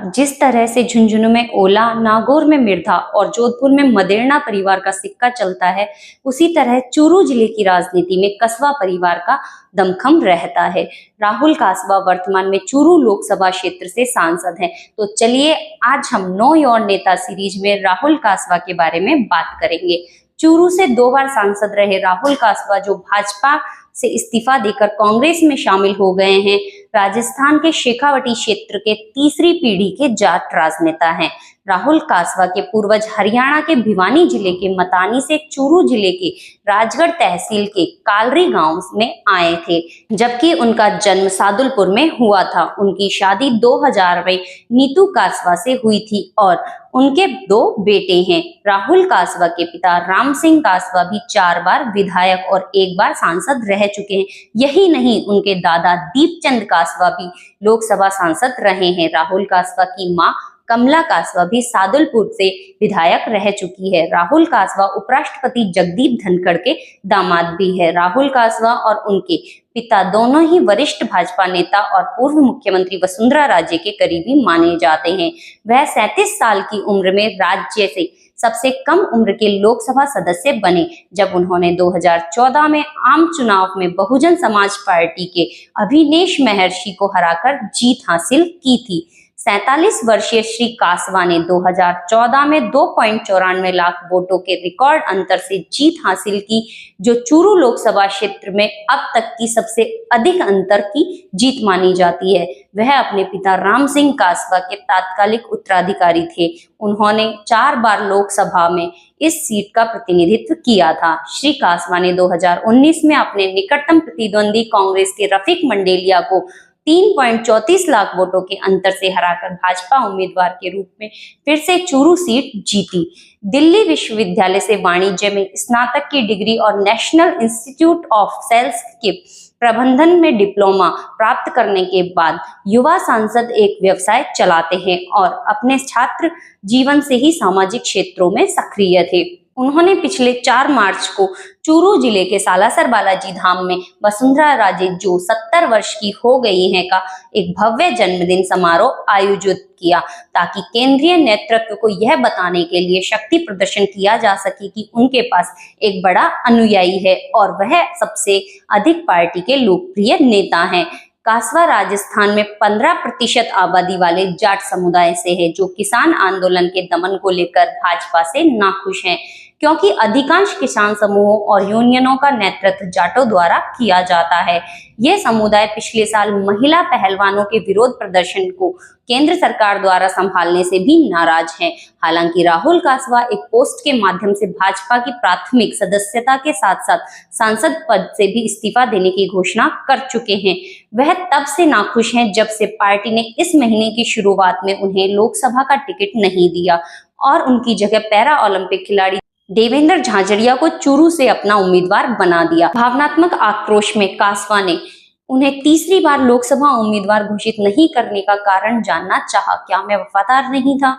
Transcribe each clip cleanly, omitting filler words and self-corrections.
जिस तरह से झुंझुनू में ओला, नागौर में मिर्धा और जोधपुर में मदेरणा परिवार का सिक्का चलता है, उसी तरह चूरू जिले की राजनीति में कसबा परिवार का दमखम रहता है। राहुल कासवा वर्तमान में चूरू लोकसभा क्षेत्र से सांसद हैं। तो चलिए आज हम नो योर नेता सीरीज में राहुल कासवा के बारे में बात करेंगे। चूरू से 2 बार सांसद रहे राहुल कासवा, जो भाजपा से इस्तीफा देकर कांग्रेस में शामिल हो गए हैं, राजस्थान के शेखावटी क्षेत्र के तीसरी पीढ़ी के जाट राजनेता हैं। राहुल कासवा के पूर्वज हरियाणा के भिवानी जिले के मतानी से चूरू जिले के राजगढ़ तहसील के कालरी गांव में आए थे, जबकि उनका जन्म सादुलपुर में हुआ था। उनकी शादी 2000 में नीतू कासवा से हुई थी और उनके 2 बेटे हैं। राहुल कासवा के पिता राम सिंह कासवा भी 4 बार विधायक और 1 बार सांसद रह चुके हैं। यही नहीं, उनके दादा दीपचंद कासवा भी लोकसभा सांसद रहे हैं। राहुल कासवा की मां कमला कासवा भी सादुलपुर से विधायक रह चुकी है। राहुल कासवा उपराष्ट्रपति जगदीप धनखड़ के दामाद भी है। राहुल कासवा और उनके पिता दोनों ही वरिष्ठ भाजपा नेता और पूर्व मुख्यमंत्री वसुंधरा राजे के करीबी माने जाते हैं। वह 37 साल की उम्र में राज्य से सबसे कम उम्र के लोकसभा सदस्य बने, जब उन्होंने 2014 में आम चुनाव में बहुजन समाज पार्टी के अभिनेश महर्षि को हराकर जीत हासिल की थी। 47 वर्षीय श्री कासवा ने 2014 में 2.94 लाख वोटों के रिकॉर्ड अंतर से जीत हासिल की, जो चूरू लोकसभा क्षेत्र में अब तक की सबसे अधिक अंतर की जीत मानी जाती है। वह अपने पिता राम सिंह कासवा के तात्कालिक उत्तराधिकारी थे। उन्होंने 4 बार लोकसभा में इस सीट का प्रतिनिधित्व किया था। श्री कासवा ने 2019 में अपने निकटतम प्रतिद्वंदी कांग्रेस के रफीक मंडेलिया को 3.34 लाख वोटों के अंतर से हराकर भाजपा उम्मीदवार के रूप में फिर से चूरू सीट जीती। दिल्ली विश्वविद्यालय से वाणिज्य में स्नातक की डिग्री और नेशनल इंस्टीट्यूट ऑफ सेल्स के प्रबंधन में डिप्लोमा प्राप्त करने के बाद युवा सांसद एक व्यवसाय चलाते हैं और अपने छात्र जीवन से ही सामाजिक क्षेत्रों में सक्रिय थे। उन्होंने पिछले 4 मार्च को चूरू जिले के सालासर बालाजी धाम में वसुंधरा राजे, जो 70 वर्ष की हो गई हैं, का एक भव्य जन्मदिन समारोह आयोजित किया, ताकि केंद्रीय नेतृत्व को यह बताने के लिए शक्ति प्रदर्शन किया जा सके कि उनके पास एक बड़ा अनुयायी है और वह सबसे अधिक पार्टी के लोकप्रिय नेता हैं। कासवा राजस्थान में 15% आबादी वाले जाट समुदाय से है, जो किसान आंदोलन के दमन को लेकर भाजपा से नाखुश हैं, क्योंकि अधिकांश किसान समूहों और यूनियनों का नेतृत्व जाटों द्वारा किया जाता है। यह समुदाय पिछले साल महिला पहलवानों के विरोध प्रदर्शन को केंद्र सरकार द्वारा संभालने से भी नाराज हैं। हालांकि राहुल कासवा एक पोस्ट के माध्यम से भाजपा की प्राथमिक सदस्यता के साथ साथ सांसद पद से भी इस्तीफा देने की घोषणा कर चुके हैं। वह तब से नाखुश हैं जब से पार्टी ने इस महीने की शुरुआत में उन्हें लोकसभा का टिकट नहीं दिया और उनकी जगह पैरा ओलंपिक खिलाड़ी देवेंद्र झाझड़िया को चूरू से अपना उम्मीदवार बना दिया। भावनात्मक आक्रोश में कासवा ने उन्हें तीसरी बार लोकसभा उम्मीदवार घोषित नहीं करने का कारण जानना चाहा। क्या मैं वफादार नहीं था?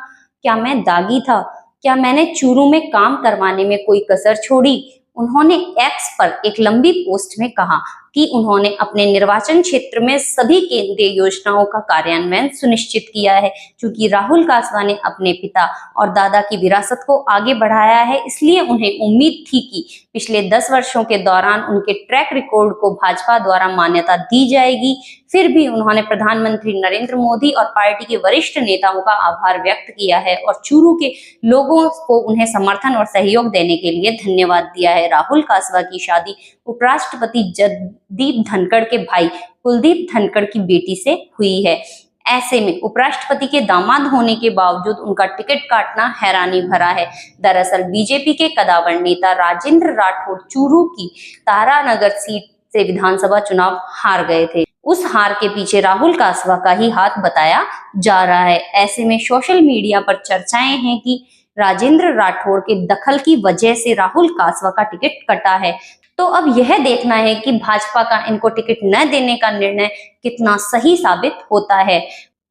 क्या मैं दागी था? क्या मैंने चूरू में काम करवाने में कोई कसर छोड़ी? उन्होंने एक्स पर एक लंबी पोस्ट में कहा कि उन्होंने अपने निर्वाचन क्षेत्र में सभी केंद्रीय योजनाओं का कार्यान्वयन सुनिश्चित किया है। क्योंकि राहुल कासवा ने अपने पिता और दादा की विरासत को आगे बढ़ाया है, इसलिए उन्हें उम्मीद थी कि पिछले 10 वर्षों के दौरान उनके ट्रैक रिकॉर्ड को भाजपा द्वारा मान्यता दी जाएगी। फिर भी उन्होंने प्रधानमंत्री नरेंद्र मोदी और पार्टी के वरिष्ठ नेताओं का आभार व्यक्त किया है और चूरू के लोगों को उन्हें समर्थन और सहयोग देने के लिए धन्यवाद दिया है। राहुल कासवा की शादी उपराष्ट्रपति जगदीप धनखड़ के भाई कुलदीप धनखड़ की बेटी से हुई है। ऐसे में उपराष्ट्रपति के दामाद होने के बावजूद उनका टिकट काटना हैरानी भरा है। दरअसल बीजेपी के कदावर नेता राजेंद्र राठौड़ चूरू की तारानगर सीट से विधानसभा चुनाव हार गए थे। उस हार के पीछे राहुल कासवा का ही हाथ बताया जा रहा है। ऐसे में सोशल मीडिया पर चर्चाएं हैं कि राजेंद्र राठौड़ के दखल की वजह से राहुल कासवा का टिकट कटा है। तो अब यह देखना है कि भाजपा का इनको टिकट न देने का निर्णय कितना सही साबित होता है।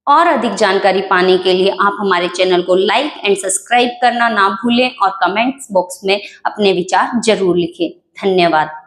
और अधिक जानकारी पाने के लिए आप हमारे चैनल को लाइक एंड सब्सक्राइब करना ना भूलें और कमेंट्स बॉक्स में अपने विचार जरूर लिखें। धन्यवाद।